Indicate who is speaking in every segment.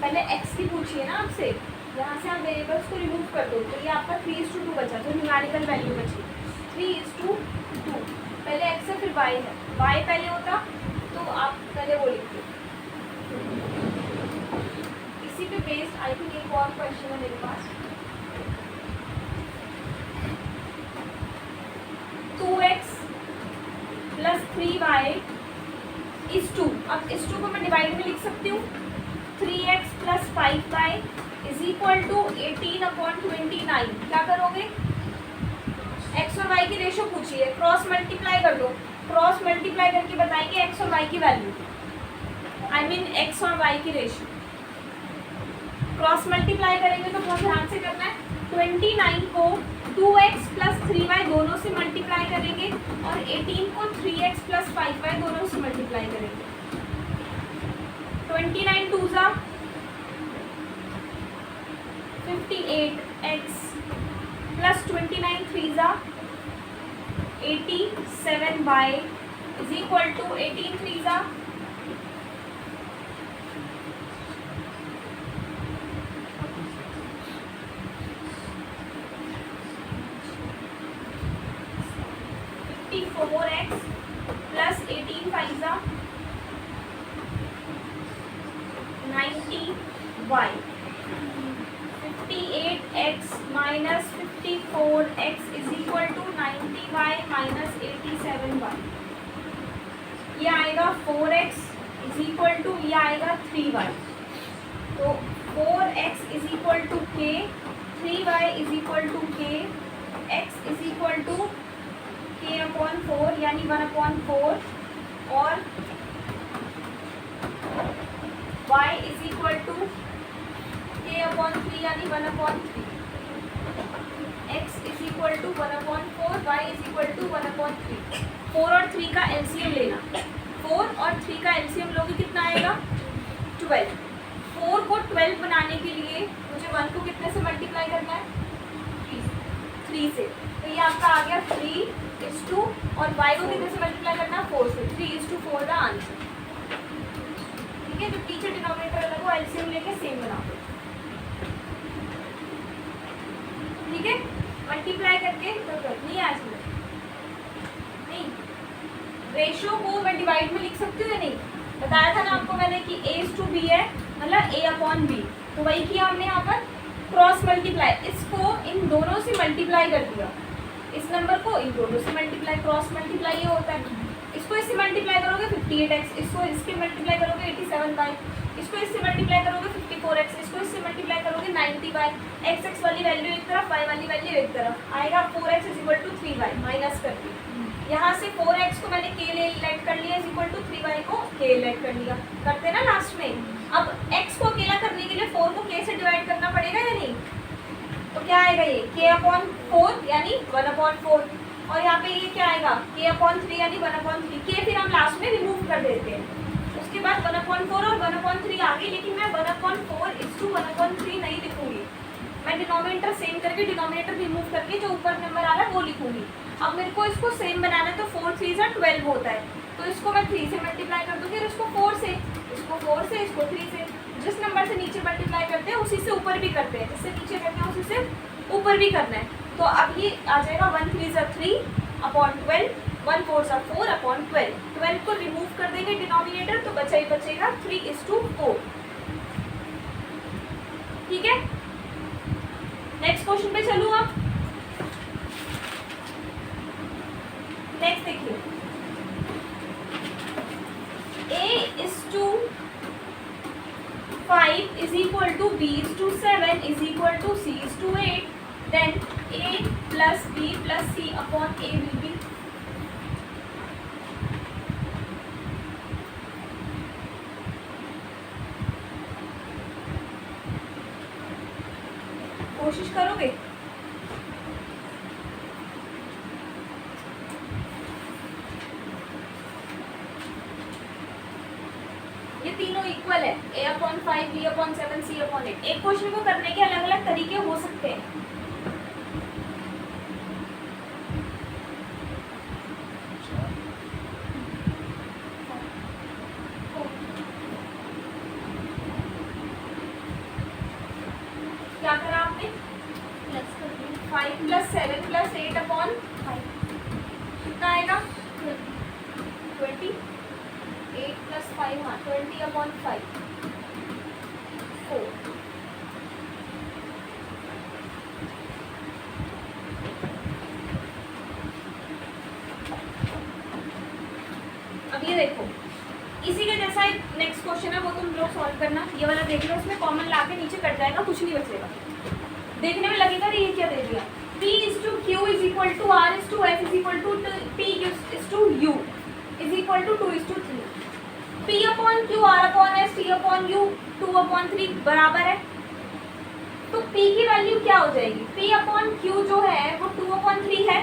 Speaker 1: पहले x की पूछिए ना आपसे, यहाँ से आप वेरिएबल्स को रिमूव कर दो तो ये आपका 3:2 बचा, तो न्यूमेरिकल वैल्यू बची 3:2। पहले x है फिर y है, y पहले होता तो आप पहले वो लिखते। इसी पे बेस्ड आई थिंक एक और क्वेश्चन है मेरे पास। 2x plus 3y is 2। अब इस 2 को मैं डिवाइड में लिख सकती हूँ। 3x plus 5y is equal to 18/29। क्या करोगे, x और y की रेशो पूछिए, क्रॉस मल्टीप्लाई कर दो, क्रॉस मल्टीप्लाई करके बताएंगे x और y की वैल्यू, आई मीन x और y की रेशो। क्रॉस मल्टीप्लाई करेंगे तो बहुत ध्यान से करना है। 29 को 2x प्लस 3y दोनों से मल्टीप्लाई करेंगे और 18 को 3x प्लस 5y दोनों से मल्टीप्लाई करेंगे। 29 2 जा 58x प्लस 29 3 जा 87y इज इक्वल टू 18 3 जा 4x प्लस 18 5 जा 90y 58x minus 54x is equal to 90y minus 87y। ये आएगा 4x इज इक्वल टू ये आएगा 3y। तो 4x is equal to k, 3y is equal to k, x is equal to k/4 यानी 1/4 और y is equal to k/3 यानी 1/3। x is equal to 1/4, y is equal to 1/3। 4 और 3 का LCM लेना, 4 और 3 का एलसीएम लोगे कितना आएगा 12। 4 को 12 बनाने के लिए मुझे 1 को कितने से मल्टीप्लाई करना है 3 से, तो ये आपका आ गया 3:2 और y को कितने से मल्टीप्लाई करना है 4 से, 3:4 का आंसर। ठीक है, जो पीछे डिनोमिनेटर अलग हो एलसीएम लेके सेम बना दो। ठीक है, मल्टीप्लाई करके तो नहीं आज नहीं, रेशो को मैं डिवाइड में लिख सकती हूँ या नहीं, बताया था ना आपको मैंने कि a/b है मतलब a/b, तो वही किया हमने यहाँ पर क्रॉस मल्टीप्लाई, इसको इन दोनों से मल्टीप्लाई कर दिया, इस नंबर को इन दोनों से मल्टीप्लाई, क्रॉस मल्टीप्लाई ये होता है। इसको इससे मल्टीप्लाई करोगे 58x, इसको इसके मल्टीप्लाई करोगे 87y, इसको इससे मल्टीप्लाई करोगे 54x, इसको इससे मल्टीप्लाई करोगे 90y। x वाली वैल्यू एक तरफ, y वाली वैल्यू एक तरफ आएगा 4x is equal to 3y minus करके। यहाँ से 4x को मैंने k लेट कर लिया इज इक्वल टू 3y को k लेट कर लिया, करते ना लास्ट में। अब x को अकेला करने के लिए 4 को k से डिवाइड करना पड़ेगा या नहीं, तो क्या आएगा ये k/4 यानी 1/4 और यहाँ पे ये क्या आएगा k/3 यानी 1/3। k फिर हम लास्ट में रिमूव कर देते हैं, उसके बाद 1/4 और 1/3 आ गई, लेकिन मैं 1/4:1/3 नहीं लिखूंगी, मैं डिनोमिनेटर सेम करके डिनोमिनेटर रिमूव करके जो ऊपर नंबर आ रहा है वो लिखूंगी। अब मेरे को इसको सेम बनाना है तो 4 3 जा 12 होता है, तो इसको मैं 3 से मल्टीप्लाई कर दूँगी, इसको 4 से, इसको 4 से, इसको 3 से। जिस नंबर से नीचे मल्टीप्लाई करते हैं उसी से ऊपर भी करते हैं, जिससे नीचे करते हैं उसी से ऊपर भी करना है। तो अब ये आ जाएगा 1 3 जा 3/12, 1 4 जा 4/12। 12 को रिमूव कर देंगे डिनोमिनेटर तो बचा ही बचेगा 3:4। ठीक है, नेक्स्ट क्वेश्चन पे चलूँ अब। नेक्स्ट देखिए, a/5 is equal to b/7 is equal to c/8, then a plus b plus c upon a will be। कोशिश करोगे? ये तीनों इक्वल है, a/5 b/7 c/8। एक क्वेश्चन को करने के अलग अलग तरीके हो सकते हैं। आपने
Speaker 2: प्लस कर दिया
Speaker 1: 5 + 7 + 8 अपॉन
Speaker 2: 5
Speaker 1: कितना आएगा 20 8 + 5 हाँ 20 अपॉन 5 4 अब ये देखो इसी के जैसा एक नेक्स्ट क्वेश्चन है, वो तुम लोग सॉल्व करना। ये वाला देख लो, उसमें कॉमन ला के नीचे कट जाएगा, कुछ नहीं बचेगा। देखने में लगेगा ये क्या दे दिया, P is to Q is equal to R is to S is equal to P is to U is equal to 2 is to 3। P upon Q, R upon S, T upon U 2 upon 3 बराबर है। तो P की value क्या हो जाएगी, P upon Q जो है वो 2 upon 3 है।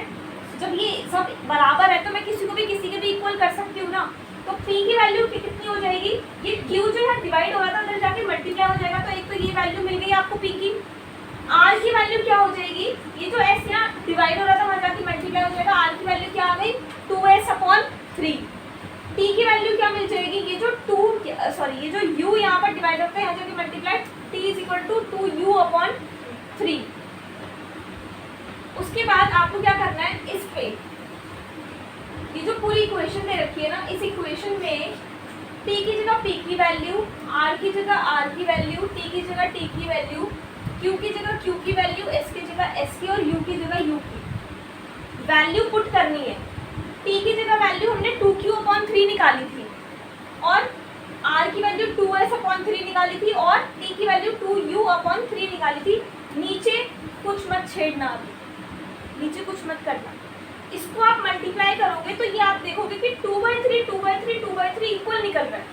Speaker 1: जब ये सब बराबर है तो मैं किसी को भी किसी के भी इक्वल कर सकती हूँ ना। तो P की वैल्यू कितनी हो जाएगी, ये Q जो है डिवाइड हो रहा था उधर जाके मल्टीप्लाई हो जाएगा। तो एक तो ये वैल्यू मिल गई आपको P की। R की वैल्यू क्या हो जाएगी, ये जो S यहाँ डिवाइड हो रहा था वहाँ जाके मल्टीप्लाई हो जाएगा। R की वैल्यू क्या आ गई 2S अपॉन 3। T की वैल्यू क्या मिल जाएगी, ये जो ये जो U यहाँ पर डिवाइड होता है यहाँ जाके multiply T is equal to 2U upon 3। उसके बाद आपको क्या करना है, इस पे ये जो पूरी इक्वेशन दे रखी है ना, इस इक्वेशन में T की जगह P की वैल्यू, R की जगह R की वैल्यू, T की जगह T की वैल्यू, Q की जगह Q की वैल्यू, S की जगह S की और U की जगह U की वैल्यू पुट करनी है। T की जगह वैल्यू हमने 2Q अपॉन 3 निकाली थी और R की वैल्यू 2S अपॉन 3 निकाली थी और T की वैल्यू 2U अपॉन 3 निकाली थी। नीचे कुछ मत छेड़ना, अभी नीचे कुछ मत करना। इसको आप मल्टीप्लाई करोगे तो ये आप देखोगे कि 2/3 2/3 2/3 इक्वल निकल रहा है।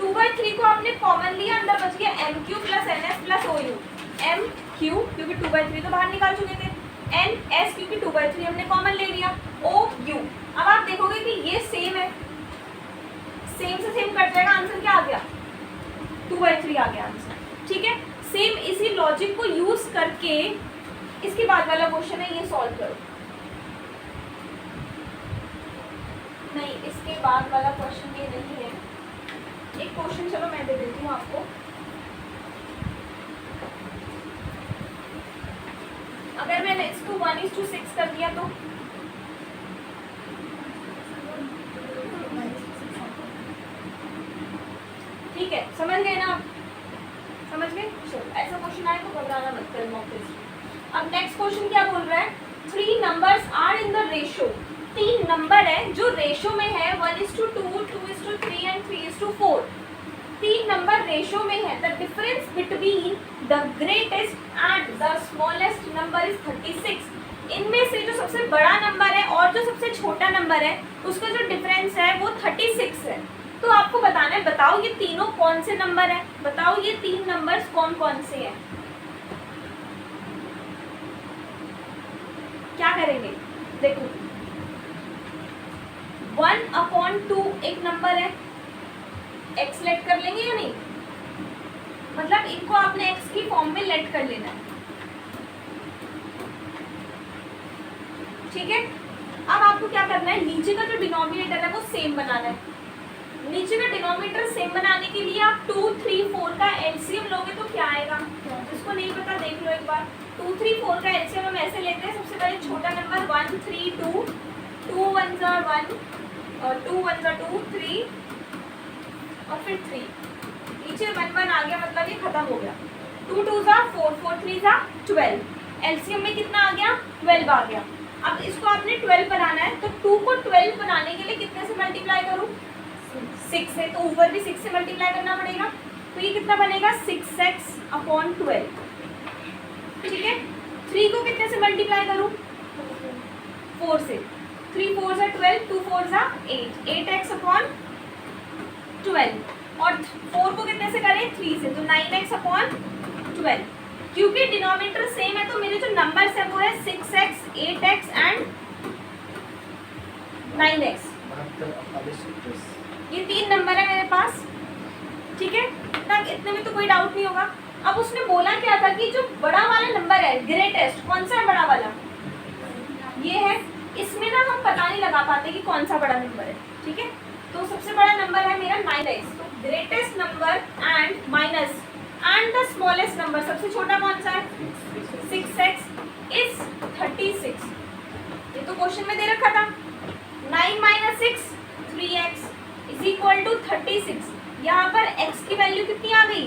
Speaker 1: 2/3 को आपने कॉमन लिया, अंदर बच गया MQ + NS + OU। MQ क्योंकि 2/3 तो बाहर निकाल चुके थे, NS क्योंकि 2/3 हमने कॉमन ले लिया, OU। अब आप देखोगे कि ये सेम है, सेम से सेम कट जाएगा, आंसर क्या आ गया 2/3 आ गया आंसर। ठीक है, सेम इसी लॉजिक को यूज करके इसके बाद वाला क्वेश्चन है ये सॉल्व करो। नहीं, इसके बाद वाला क्वेश्चन ये नहीं है। एक क्वेश्चन चलो मैं दे देती हूँ आपको। अगर मैंने इसको 1:6 कर दिया तो ठीक है, समझ गए ना आप, समझ गए। चलो ऐसा क्वेश्चन आए तो घबराना मत करो मॉक टेस्ट। अब नेक्स्ट क्वेश्चन क्या बोल रहा है, 3 numbers are in the ratio. 3 number है जो रेशो में है 1:2, 2:3 एंड 3:4। 3 नंबर रेशो में है। The difference between the greatest and the smallest number is 36। इनमें से जो सबसे बड़ा नंबर है और जो सबसे छोटा नंबर है उसका जो डिफरेंस है वो 36 है। तो आपको बताना है, बताओ ये तीनों कौन से नंबर है, बताओ ये 3 नंबर्स कौन कौन से हैं। क्या करेंगे, देखो 1/2 एक नंबर है, x लेट कर लेंगे या नहीं, मतलब इनको आपने x की फॉर्म में लेट कर लेना है। ठीक है, अब आपको क्या करना है, नीचे का जो डिनोमिनेटर है वो सेम बनाना है। नीचे का डिनोमिनेटर सेम बनाने के लिए आप 2, 3, 4 का एलसीएम लोगे तो क्या आएगा, जिसको नहीं पता देख लो एक बार। 2, 3, 4 का एलसीएम हम ऐसे लेते हैं, सबसे पहले छोटा नंबर 1, 3, 2, 2 1 1 और 2 1 2 3 और फिर 3, नीचे 1 1 आ गया, मतलब ये खत्म हो गया। 2 2 4, 4 3 12, एलसीएम में कितना आ गया 12 आ गया। अब इसको आपने 12 बनाना है, तो 2 को 12 बनाने के लिए कितने से मल्टीप्लाई करूँ, 6 से, तो ऊपर भी 6 से मल्टीप्लाई करना पड़ेगा। तो ये कितना बनेगा 6x/12। ठीक है, 3 को कितने से मल्टीप्लाई करूँ, 4 से, 3 4 12, 2 4 8, 8x/12। और 4 को कितने से करें 3 से, तो 9x/12। क्योंकि डिनोमिनेटर सेम है तो मेरे जो नंबर्स है वो है 6x, 8x एंड 9x। ये 3 नंबर है मेरे पास। ठीक है, इतने में तो कोई डाउट नहीं होगा। अब उसने बोला क्या था कि जो बड़ा वाला नंबर है ग्रेटेस्ट, कौन सा है बड़ा वाला, ये है। इसमें ना हम पता नहीं लगा पाते कि कौन सा बड़ा नंबर है। ठीक है, तो सबसे बड़ा नंबर है मेरा 9x, तो greatest number and minus and the smallest number, सबसे छोटा कौन सा है? 6x is 36। ये तो क्वेश्चन में दे रखा था। 9 - 6 3x इज इक्वल टू 36। यहाँ पर x की वैल्यू कितनी आ गई?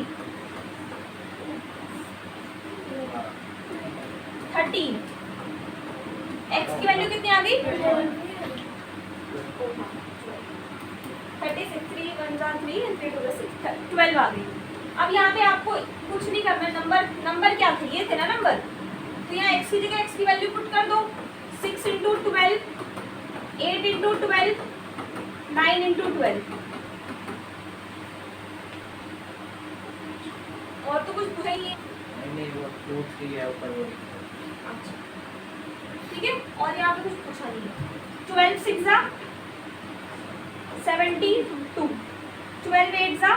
Speaker 1: 13। x की वैल्यू कितनी आ गई? 36। 3 1 जा 3 and 3 2 6 12 आ गई। अब यहाँ पे आपको कुछ नहीं करना, नंबर क्या थे? ये थे ना नंबर, तो यहाँ x की जगह x की वैल्यू पुट कर दो। 6 × 12, 8 × 12, 9 × 12। और तो कुछ पूछा ही है?
Speaker 3: नहीं वो 2 3 है ऊपर वो।
Speaker 1: अच्छा ठीक है, और यहाँ पे कुछ पूछा नहीं है। 12 6 जा 72, 12 8 जा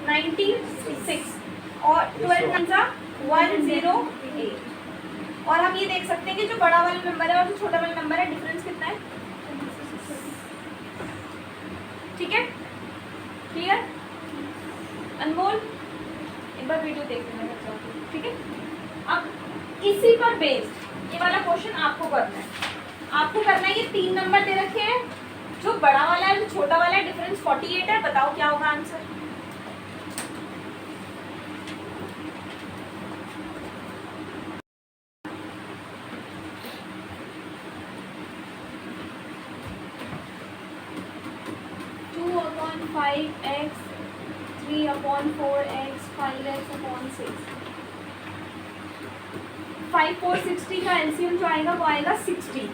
Speaker 1: 96 और 12 9 जा 108। और हम ये देख सकते हैं कि जो बड़ा वाला नंबर है और जो छोटा वाला नंबर है, डिफरेंस कितना है? ठीक है, क्लियर? अनमोल एक बार वीडियो देख लेना बच्चों को, ठीक है? अब इसी पर बेस्ड ये वाला क्वेश्चन आपको करना है। आपको करना है, ये 3 नंबर दे रखे हैं, जो बड़ा वाला है जो छोटा वाला है, डिफरेंस 48 है। बताओ क्या होगा answer? Two upon 5x 3 upon 4x 5x upon 6। 5 4 60 का एलसीएम जो आएगा वो आएगा 60।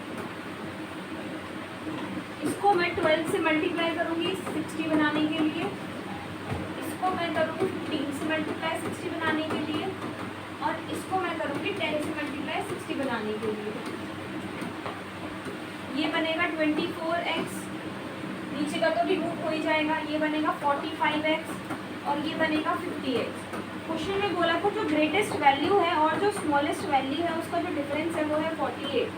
Speaker 1: इसको मैं 12 से मल्टीप्लाई करूंगी 60 बनाने के लिए, इसको मैं करूंगी 15 से मल्टीप्लाई 60 बनाने के लिए, और इसको मैं करूंगी 10 से मल्टीप्लाई 60 बनाने के लिए। ये बनेगा 24x, नीचे का तो रिमूव हो ही जाएगा, ये बनेगा 45x और ये बनेगा 50x। क्वेश्चन में बोला था जो ग्रेटेस्ट वैल्यू है और जो स्मॉलेस्ट वैल्यू है उसका जो डिफरेंस है वो है 48।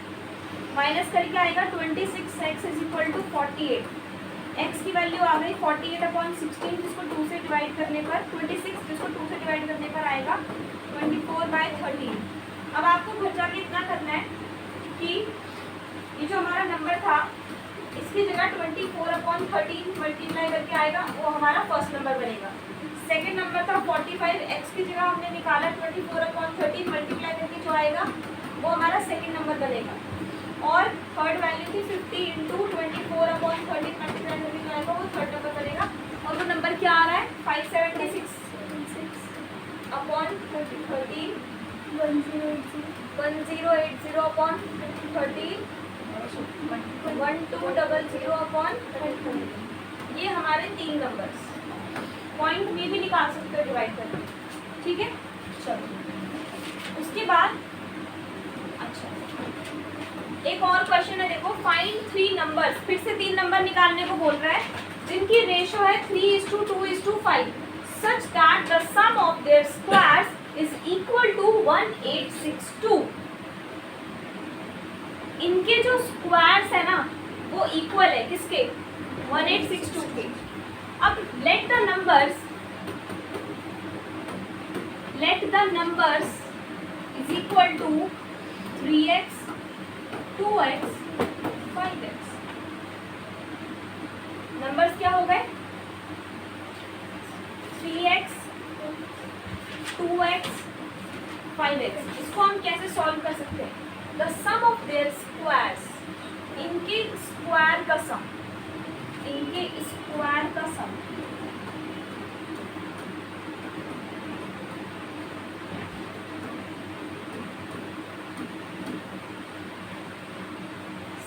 Speaker 1: माइनस करके आएगा 26x is equal to 48। x की वैल्यू आ गई 48/16, जिसको 2 से डिवाइड करने पर 26, जिसको 2 से डिवाइड करने पर आएगा 24/13। अब आपको घर जाके इतना करना है कि ये जो हमारा नंबर था इसकी जगह 24/13 मल्टीप्लाई करके आएगा, वो हमारा फर्स्ट नंबर बनेगा। सेकेंड नंबर था 45, x की जगह हमने निकाला 24/13 मल्टीप्लाई करके जो आएगा वो हमारा सेकेंड नंबर बनेगा। और थर्ड वैल्यू थी 50 × 24/13 मल्टीप्लाई करके जो आएगा वो थर्ड नंबर बनेगा। और वो नंबर क्या आ रहा है? 576 अपॉन 13 1080 अपॉन 13 1200 अपॉन 13। ये हमारे 3 नंबर्स। पॉइंट में भी निकाल सकते हो डिवाइड करके, ठीक है? चलो उसके बाद अच्छा एक और क्वेश्चन है, देखो फाइंड 3 नंबर्स, फिर से 3 नंबर निकालने को बोल रहा है जिनकी रेशो है 3:2:5 such that the sum of their squares is equal to 1862। इनके जो स्क्वायर्स है ना वो इक्वल है किसके? 1862 के। अब let the numbers is equal to 3x 2x 5x। Numbers क्या हो गए? 3x 2x 5x। इसको हम कैसे सॉल्व कर सकते हैं? The sum of their squares, इनके स्क्वायर का सम, इनके स्क्वायर का सम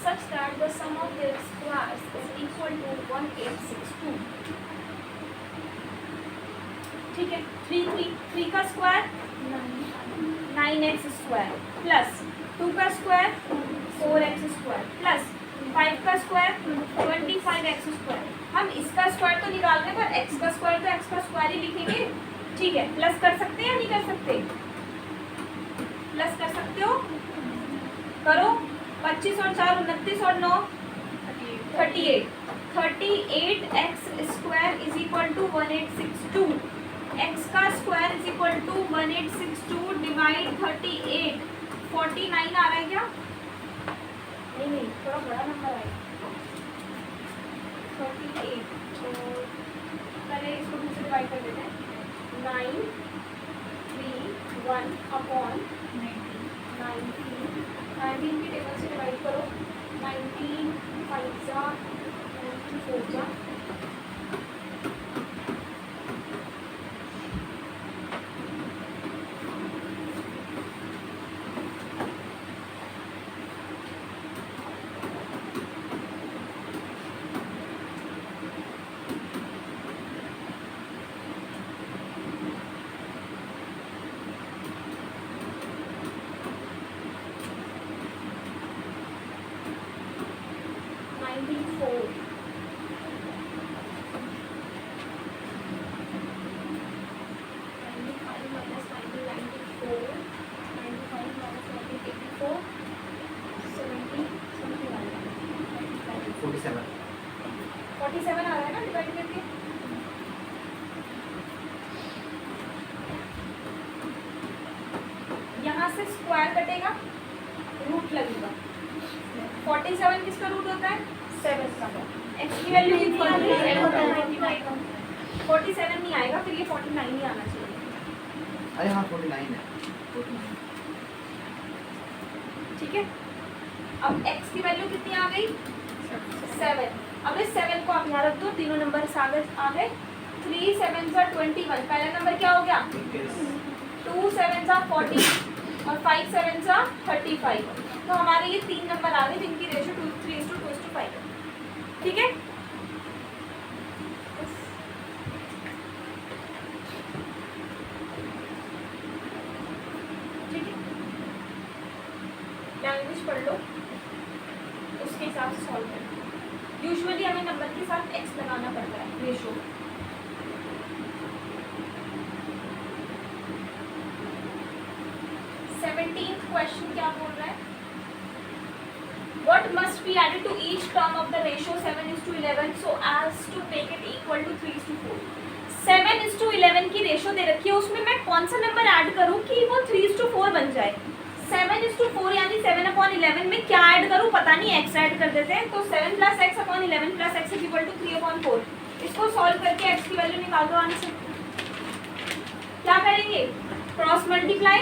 Speaker 1: such that the sum of their squares is equal to 1862। ठीक है, 3 का स्क्वायर 9x स्क्वायर प्लस 2 का स्क्वायर 4x स्क्वायर प्लस 5 का स्क्वायर 25x स्क्वायर। हम इसका स्क्वायर तो निकाल रहे हैं पर x का स्क्वायर तो x का स्क्वायर ही लिखेंगे, ठीक है? प्लस कर सकते हैं या नहीं कर सकते? प्लस कर सकते हो, करो। 25 और 4 29 और 9 38। 38x square is equal to 1862। Divide 38, 49 आ रहा है क्या? नहीं, थोड़ा बड़ा नंबर आएगा 38। तो पहले इसको 2 से डिवाइड कर देते हैं। 9 3 1 अपॉन 19 की टेबल से डिवाइड करो। 19 5 जा 4 जा 94 95 minus 90 94 95 minus 90 84 70 समथिंग आ रहा है
Speaker 3: 47
Speaker 1: 47 आ रहा है ना डिवाइड करके। यहाँ से स्क्वायर कटेगा, रूट लगेगा। 47 किसका रूट होता है? 7 का। एक्स की वैल्यू कितनी आ रही है? 47 नहीं आएगा, फिर ये 49 ही आना चाहिए।
Speaker 3: अरे हाँ 49 है 49
Speaker 1: ठीक है, अब x की वैल्यू कितनी आ गई? 7। अब इस 7 को आप यहाँ रख दो, तीनों नंबर आ गए। 3 7 जा 21, पहला नंबर क्या हो गया? 2 7 जा 40 और 5 7 जा 35। तो हमारे ये 3 नंबर आ गए जिनकी रेशियो 3:2:5 है। ठीक है, लैंग्वेज पढ़ लो, उसके हिसाब से सॉल्व करो। यूजुअली हमें नंबर के साथ x लगाना पड़ता है रेशो। क्वेश्चन क्या बोल रहा है? What must be added to each term of the ratio 7:11 so as to make it equal to 3:4? 7:11 की रेशो दे रखी है, उसमें मैं कौन सा नंबर ऐड करूं कि वो 3:4 बन जाए? 7:4 यानी 7/11 में क्या ऐड करूं? पता नहीं, x ऐड कर देते हैं। तो 7 + x/11 + x = 3/4। इसको सॉल्व करके x की वैल्यू निकाल दो आंसर। क्या करेंगे? Cross multiply.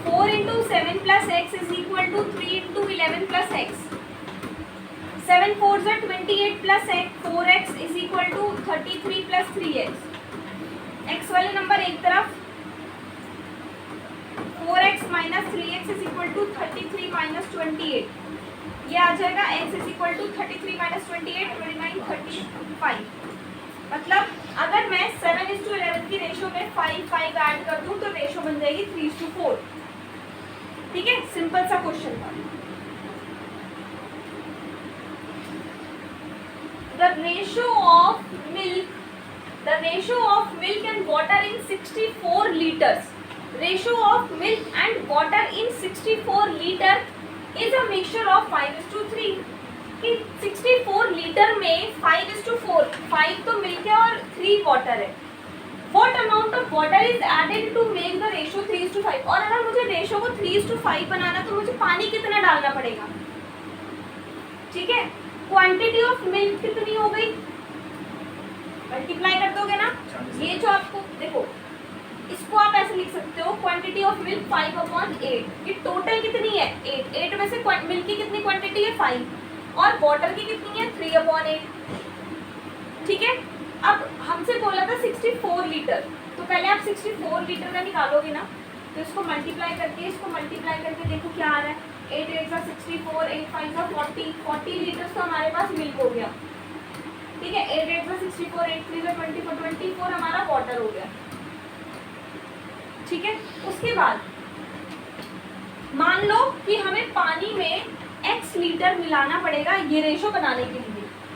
Speaker 1: 4 × 7 + x = 3 × 11 + x। 7 4 = 28 + x 4x = 33 + 3x। x वाले नंबर एक तरफ, 4x - 3x = 33 - 28। ये आ जाएगा x = 33 - 28 29 35। मतलब अगर मैं 7:11 की रेशो में 5 ऐड कर दूं तो रेशो बन जाएगी 3:4। ठीक है, सिंपल सा क्वेश्चन था। The ratio of milk and water in 64 liters. Ratio of milk and water in 64 liter is a mixture of 5:3. कि 64 लीटर में 5:4, 5 तो मिल्क है और 3 वाटर है। What amount of water is added to make the ratio 3:5? और अगर मुझे ratio को 3:5 बनाना तो मुझे पानी कितना डालना पड़ेगा? ठीक है, क्वांटिटी ऑफ मिल्क कितनी हो गई? मल्टीप्लाई कर दोगे ना। ये जो आपको देखो, इसको आप ऐसे लिख सकते हो, क्वांटिटी ऑफ मिल्क 5/8। ये टोटल कितनी है? 8। 8 में से मिल्क की कितनी क्वांटिटी है? 5 और वाटर की कितनी है? 3/8। ठीक है, अब हमसे बोला था 64 लीटर, तो पहले आप 64 लीटर का निकालोगे ना, तो इसको मल्टीप्लाई करके देखो क्या आ रहा है। 8 8 = 64, 8 5 = 40, 40 लीटर तो हमारे पास मिल्क हो गया। ठीक है, 8 8 = 64, 8 3 = 24, 24 हमारा वाटर हो गया। ठीक है, उसके बाद मान लो कि हमें पानी में x लीटर मिलाना पड़ेगा ये रेशो बनाने के लिए।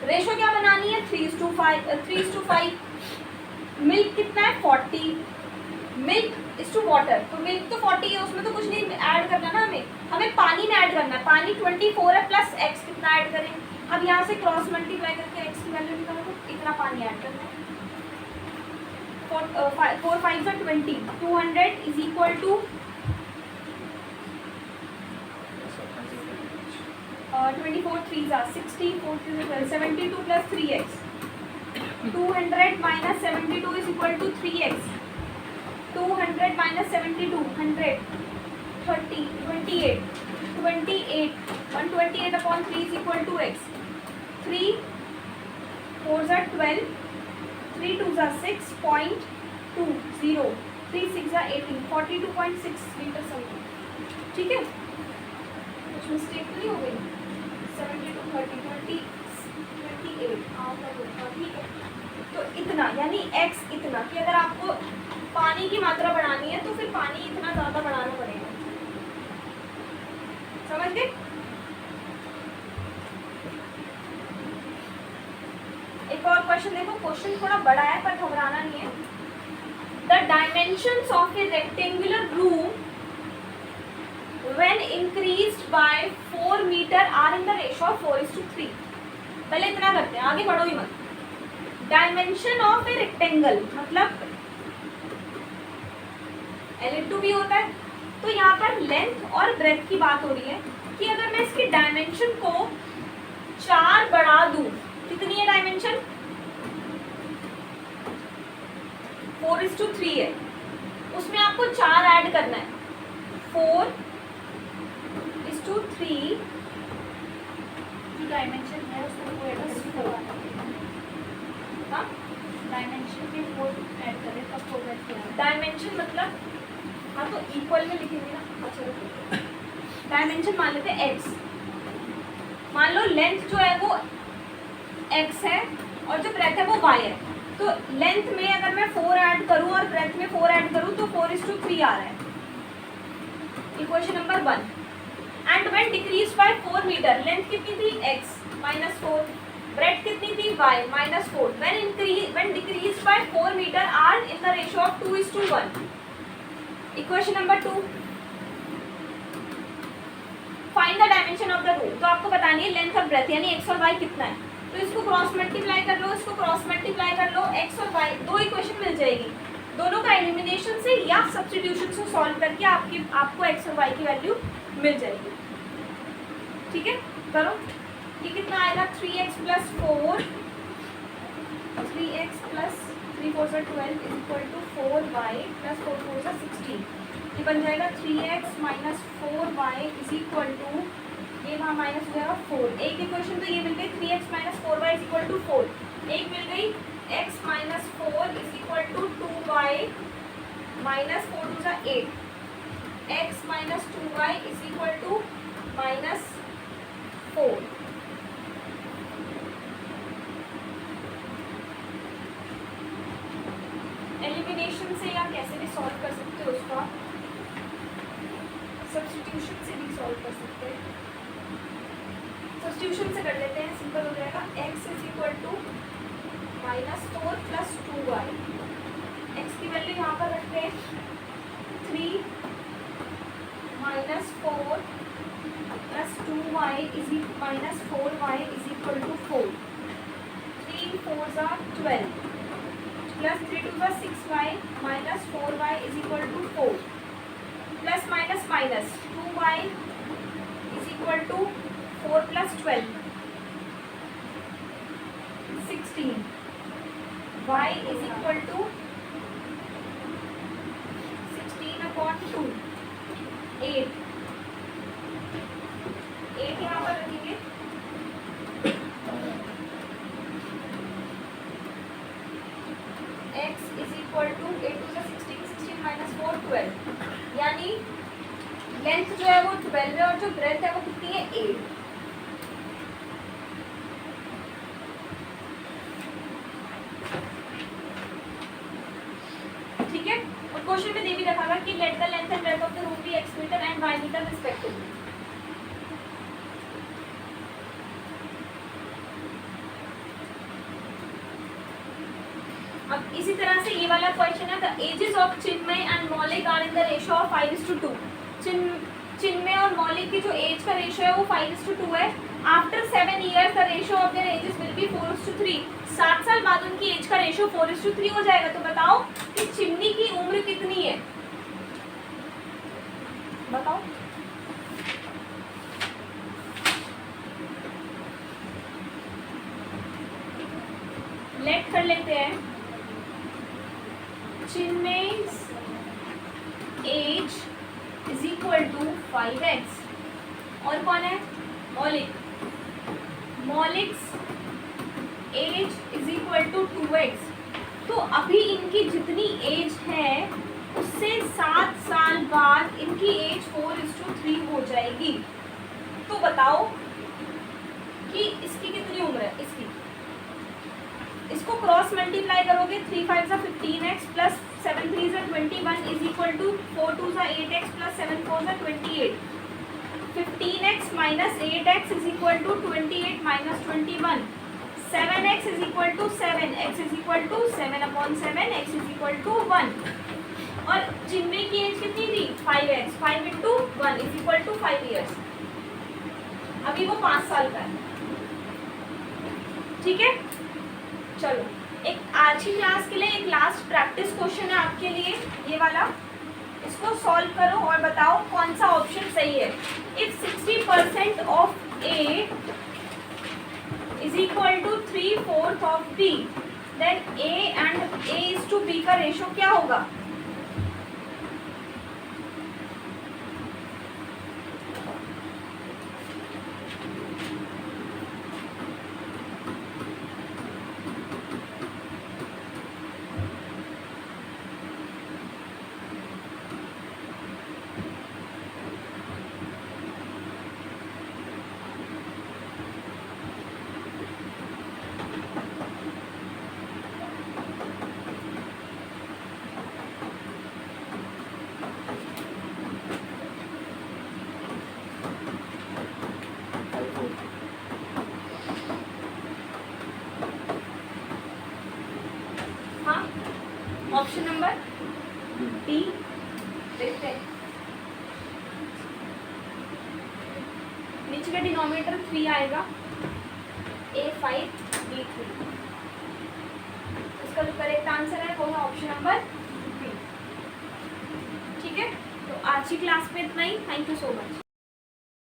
Speaker 1: रेशो क्या बनानी है? 3:5। मिल्क कितना है? 40। मिल्क इज टू वाटर, तो मिल्क तो 40 है, उसमें तो कुछ नहीं ऐड करना ना, हमें पानी में ऐड करना है। पानी 24 है प्लस x कितना ऐड करें? अब यहाँ से क्रॉस मल्टीप्लाई करके x की वैल्यू निकालो, इतना पानी ऐड करना है। 4 5 = 20, 200 = 24 3 are 60, 4 3 are 12, 72 plus 3x. 200 minus 72 is equal to 3x. 200 minus 72, 100, 30, 28. 28, 128 upon 3 is equal to x. 3 4s are 12, 3 2s are 6.20, 3 6 are 18, 42.6 metre something. ठीक है, कुछ मिस्टेक नहीं हो गई. 72 30 20 28 होगा. ठीक है, तो इतना यानी x इतना कि अगर आपको पानी की मात्रा बढ़ानी है तो फिर पानी इतना ज़्यादा बढ़ाना पड़ेगा. समझ गए? एक और क्वेश्चन देखो. क्वेश्चन थोड़ा बड़ा है पर घबराना नहीं है. The dimensions of A rectangular room when increased by 4 meter are in the ratio of 4:3. पहले इतना करते हैं, आगे बढ़ो ही मत. डायमेंशन ऑफ ए रेक्टेंगल मतलब L भी होता है. तो यहाँ पर लेंथ और ब्रेथ की बात हो रही है कि अगर मैं इसकी डायमेंशन को 4 बढ़ा दूं, कितनी है डायमेंशन? 4:3 है. उसमें आपको 4 ऐड करना है. 4:3
Speaker 2: जो डायमेंशन है उसको 4
Speaker 1: हाँ,
Speaker 2: डायमेंशन में 4 ऐड करें तब 4 ऐड किया.
Speaker 1: डायमेंशन मतलब हाँ तो इक्वल में लिखेंगे ना. अच्छा रुको, डायमेंशन मान लेते हैं x. मान लो लेंथ जो है वो x है और जो ब्रेथ है वो y है. तो लेंथ में अगर मैं 4 ऐड करूं और ब्रेथ में 4 ऐड करूं तो 4:3 आ रहा है. Equation number 1. And when decrease by 4 metre, length कितनी थी x -4, ब्रेथ कितनी थी y -4. When decrease by 4 metre are in the ratio of 2:1. Equation number 2. Find the dimension of the room. तो आपको बतानी है लेंथ और ब्रेथ यानी x और y कितना है. तो इसको क्रॉस मल्टीप्लाई कर लो, इसको क्रॉस मल्टीप्लाई कर लो. x और y दो इक्वेशन मिल जाएगी. दोनों का एलिमिनेशन से या सब्स्टिट्यूशन से सॉल्व करके आपको x और y की वैल्यू मिल जाएगी. ठीक है, करो. ये कितना आएगा? 3x plus 4, 3x plus 3 4 12 is equal to 4y plus 4 4 16. ये बन जाएगा 3x minus 4y is equal to, ये वहाँ माइनस हो जाएगा 4. एक इक्वेशन तो ये मिल गई 3x minus 4y is equal to 4. एक मिल गई x minus 4 is equal to 2y minus 4 2 8. x minus 2y is equal to minus 4. Elimination से या कैसे भी सॉल्व कर सकते हो उसको, आप सब्स्टिट्यूशन से भी सॉल्व कर सकते हैं. सब्स्टिट्यूशन से कर लेते हैं, सिंपल हो जाएगा. x is equal to -4 plus 2y. x की वैल्यू यहाँ पर रखते हैं 3 -4 plus 2y is -4y is equal to 4. 3 4s are 12 plus 3 2 are 6y minus 4y is equal to 4. Plus minus minus 2y is equal to 4 plus 12 16. y is equal to 16 upon 2 8. 8 यहाँ पर रखेंगे. x is equal to 8 to the 16 16 minus 4 12. यानी length जो है वो 12 है और जो ब्रेथ है वो कितनी है 8. ठीक है, और क्वेश्चन में दे भी रखा कि let the length and breadth of the room be x metre and y metre respectively. अब इसी तरह से ये वाला क्वेश्चन है. The ages of Chinmay and Moulik are in the ratio of 5:2. Chinmay और मौलिक की जो एज का रेशियो है वो 5:2 है. After 7 years the ratio of their edges will be 4:3. 7 साल बाद उनकी एज का रेशियो 4:3 हो जाएगा. तो बताओ कि चिमनी की उम्र कितनी है? बताओ. means age is equal to 5x. और कौन है? Moulik. Moulik's age is equal to 2x. तो अभी इनकी जितनी एज है उससे 7 साल बाद इनकी एज 4:3 हो जाएगी. तो बताओ कि इसकी कितनी उम्र है? इसकी, इसको क्रॉस मल्टीप्लाई करोगे 3 5 सा 15x प्लस 7 3 सा 21 इज इक्वल टू 4 2 सा 8x प्लस 7 4 सा 28. 15x minus 8x is equal to 28 minus 21. 7x is equal to 7, x is equal to 7/7, x is equal to 1. और जिनमें की एज कितनी थी? 5x. 5 into 1 is equal to 5 years. अभी वो 5 साल का है. ठीक है, चलो एक आज की क्लास के लिए एक लास्ट प्रैक्टिस क्वेश्चन है आपके लिए, ये वाला. इसको सॉल्व करो और बताओ कौन सा ऑप्शन सही है. If 60% of A is equal to 3/4 of B, then A and A is to B का रेशो क्या होगा? ऑप्शन नंबर डी देखते हैं. नीचे का डिनोमिनेटर 3 आएगा, A5 B3. इसका जो करेक्ट आंसर है वो है ऑप्शन नंबर बी. ठीक है, तो आज की क्लास में इतना ही. Thank you so much.